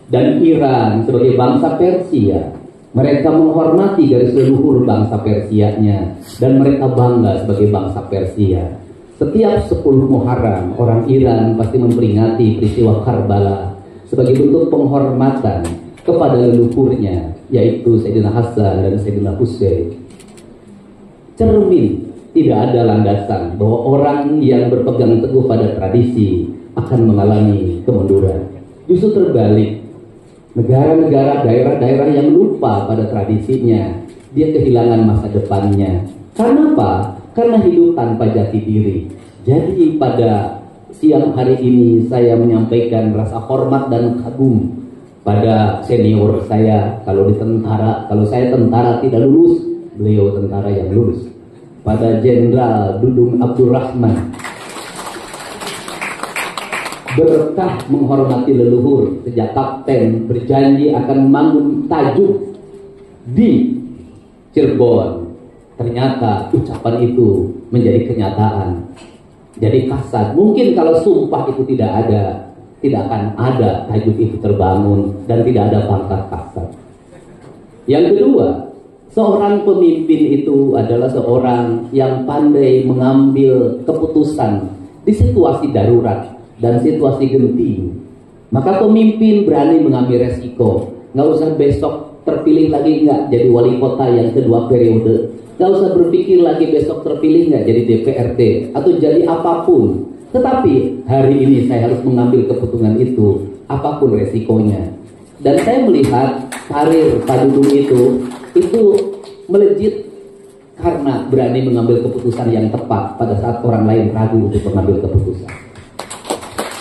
dan Iran sebagai bangsa Persia. Mereka menghormati garis leluhur bangsa Persianya dan mereka bangga sebagai bangsa Persia. Setiap 10 Muharram, orang Iran pasti memperingati peristiwa Karbala sebagai bentuk penghormatan kepada leluhurnya, yaitu Sayyidina Hasan dan Sayyidina Husain. Cermin, tidak ada landasan bahwa orang yang berpegang teguh pada tradisi akan mengalami kemunduran. Justru terbalik, negara-negara, daerah-daerah yang lupa pada tradisinya, dia kehilangan masa depannya. Karena apa? Karena hidup tanpa jati diri. Jadi pada siang hari ini saya menyampaikan rasa hormat dan kagum pada senior saya. Kalau di tentara, kalau saya tentara tidak lulus, beliau tentara yang lulus. Pada Jenderal Dudung Abdurrahman, berkah menghormati leluhur. Sejak kapten berjanji akan membangun tajuk di Cirebon, ternyata ucapan itu menjadi kenyataan. Jadi kasat, mungkin kalau sumpah itu tidak ada, tidak akan ada tajuk itu terbangun dan tidak ada pangkat kasat. Yang kedua, seorang pemimpin itu adalah seorang yang pandai mengambil keputusan di situasi darurat dan situasi genting. Maka pemimpin berani mengambil resiko. Nggak usah besok terpilih lagi nggak jadi wali kota yang kedua periode. Nggak usah berpikir lagi besok terpilih nggak jadi DPRD atau jadi apapun. Tetapi hari ini saya harus mengambil keputusan itu, apapun resikonya. Dan saya melihat karir Pak Dudung itu melejit karena berani mengambil keputusan yang tepat pada saat orang lain ragu untuk mengambil keputusan.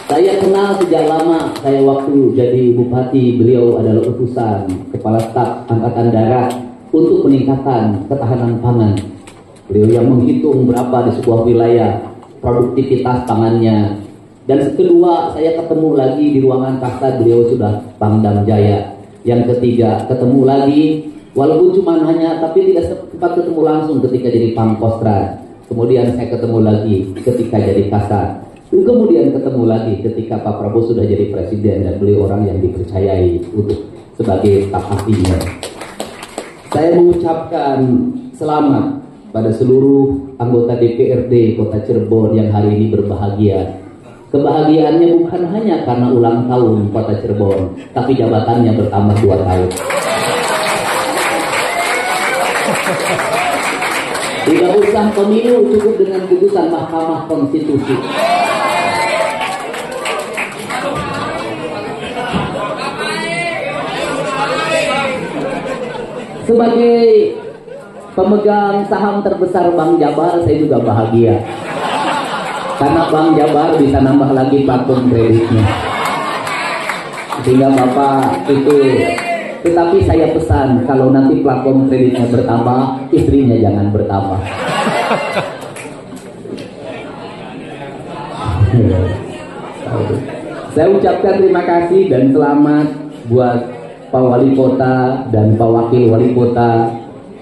Saya kenal sejak lama, saya waktu jadi bupati, beliau adalah utusan Kepala Staf Angkatan Darat untuk peningkatan ketahanan pangan. Beliau yang menghitung berapa di sebuah wilayah produktivitas pangannya. Dan kedua, saya ketemu lagi di ruangan Kasat, beliau sudah Pangdam Jaya. Yang ketiga, ketemu lagi, walaupun cuma hanya, tapi tidak sempat ketemu langsung ketika jadi Pangkostrat. Kemudian saya ketemu lagi ketika jadi Kasat. Kemudian ketemu lagi ketika Pak Prabowo sudah jadi presiden dan beliau orang yang dipercayai untuk sebagai staf ahlinya. Saya mengucapkan selamat pada seluruh anggota DPRD Kota Cirebon yang hari ini berbahagia. Kebahagiaannya bukan hanya karena ulang tahun Kota Cirebon, tapi jabatannya bertambah 2 tahun. Tidak usah pemilu, cukup dengan putusan Mahkamah Konstitusi. Sebagai pemegang saham terbesar Bank Jabar, saya juga bahagia. Karena Bank Jabar bisa nambah lagi platform kreditnya. Sehingga Bapak itu, tetapi saya pesan, kalau nanti platform kreditnya bertambah, istrinya jangan bertambah. Saya ucapkan terima kasih dan selamat buat Pak Wali Kota dan Pak Wakil Wali Kota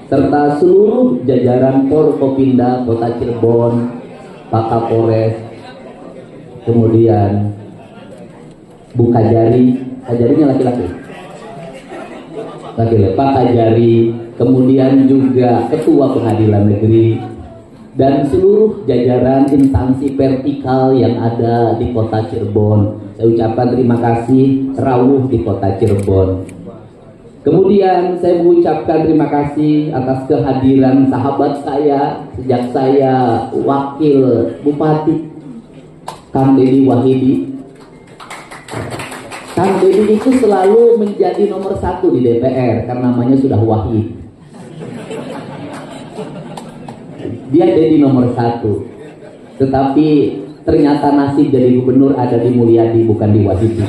serta seluruh jajaran Forkopimda Kota Cirebon, Pak Kapolres, kemudian Bu Kajari, Kajarinya laki-laki, Pak Kajari, kemudian juga Ketua Pengadilan Negeri dan seluruh jajaran instansi vertikal yang ada di Kota Cirebon. Saya ucapkan terima kasih rawuh di Kota Cirebon. Kemudian saya mengucapkan terima kasih atas kehadiran sahabat saya sejak saya wakil bupati, Kang Dedi Wahidi. Kang Dedi itu selalu menjadi nomor 1 di DPR karena namanya sudah Wahid. Dia Dedi nomor 1. Tetapi ternyata nasib jadi gubernur ada di Mulyadi bukan di Wahidi.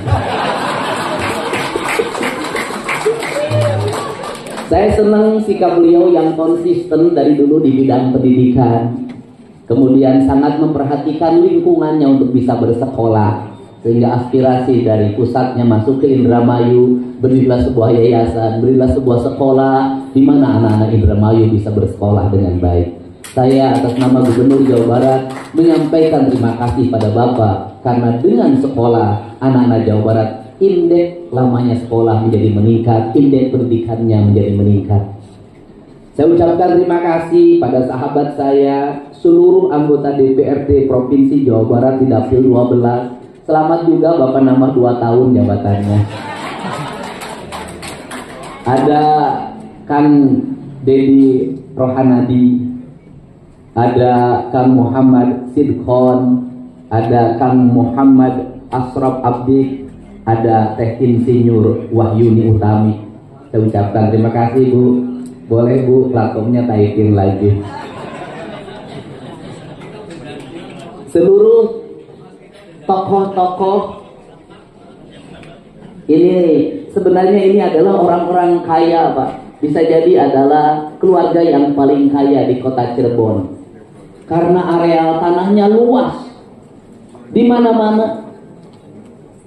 Saya senang sikap beliau yang konsisten dari dulu di bidang pendidikan. Kemudian sangat memperhatikan lingkungannya untuk bisa bersekolah. Sehingga aspirasi dari pusatnya masuk ke Indramayu, berilah sebuah yayasan, berilah sebuah sekolah di mana anak-anak Indramayu bisa bersekolah dengan baik. Saya atas nama Gubernur Jawa Barat menyampaikan terima kasih pada Bapak karena dengan sekolah anak-anak Jawa Barat indeks lamanya sekolah menjadi meningkat, indeks pendidikannya menjadi meningkat. Saya ucapkan terima kasih pada sahabat saya, seluruh anggota DPRD Provinsi Jawa Barat di Dapil 12. Selamat juga Bapak nambah 2 tahun jabatannya. Ada Kang Dedi Rohanadi, ada Kang Muhammad Sidkhon, ada Kang Muhammad Asraf Abdi, ada Teh Insinyur Wahyuni Utami. Saya ucapkan terima kasih Bu. Boleh Bu, platformnya taikin lagi. Seluruh tokoh-tokoh ini sebenarnya ini adalah orang-orang kaya Pak. Bisa jadi adalah keluarga yang paling kaya di kota Cirebon. Karena areal tanahnya luas. Di mana-mana.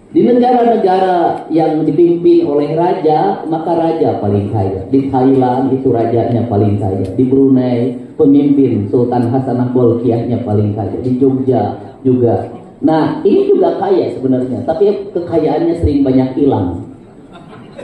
Di negara-negara yang dipimpin oleh raja, maka raja paling kaya. Di Thailand itu rajanya paling kaya. Di Brunei pemimpin Sultan Hasanah Bolkiahnya paling kaya. Di Jogja juga. Nah, ini juga kaya sebenarnya, tapi kekayaannya sering banyak hilang.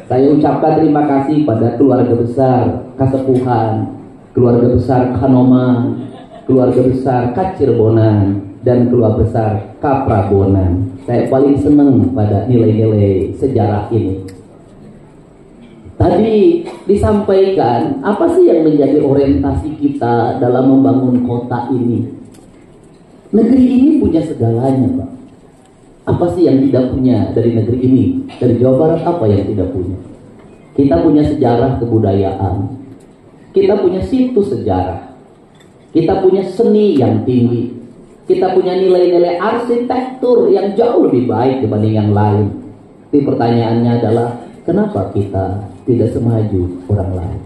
Saya ucapkan terima kasih pada keluarga besar Kasepuhan, keluarga besar Kanoman, keluarga besar Kacirbonan, dan keluarga besar Kaprabonan. Saya paling senang pada nilai-nilai sejarah ini. Tadi disampaikan, apa sih yang menjadi orientasi kita dalam membangun kota ini? Negeri ini punya segalanya, Pak. Apa sih yang tidak punya dari negeri ini? Dari Jawa Barat apa yang tidak punya? Kita punya sejarah kebudayaan. Kita punya situs sejarah. Kita punya seni yang tinggi. Kita punya nilai-nilai arsitektur yang jauh lebih baik dibanding yang lain. Tapi pertanyaannya adalah, kenapa kita tidak semaju orang lain?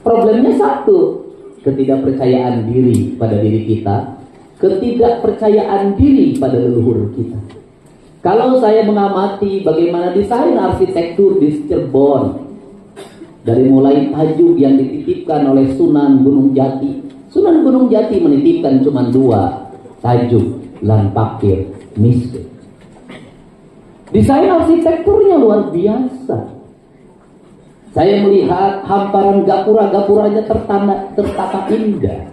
Problemnya satu, ketidakpercayaan diri pada diri kita, ketidakpercayaan diri pada leluhur kita. Kalau saya mengamati bagaimana desain arsitektur di Cirebon, dari mulai tajuk yang dititipkan oleh Sunan Gunung Jati. Sunan Gunung Jati menitipkan cuma 2 tajuk, lan pakir miskin. Desain arsitekturnya luar biasa. Saya melihat hamparan gapura-gapuranya tertata indah.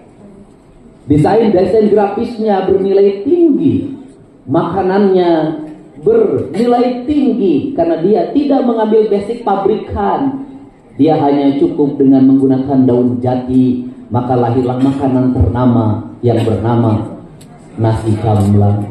Desain grafisnya bernilai tinggi. Makanannya bernilai tinggi karena dia tidak mengambil basic pabrikan. Dia hanya cukup dengan menggunakan daun jati, maka lahirlah makanan ternama yang bernama nasi gamblang.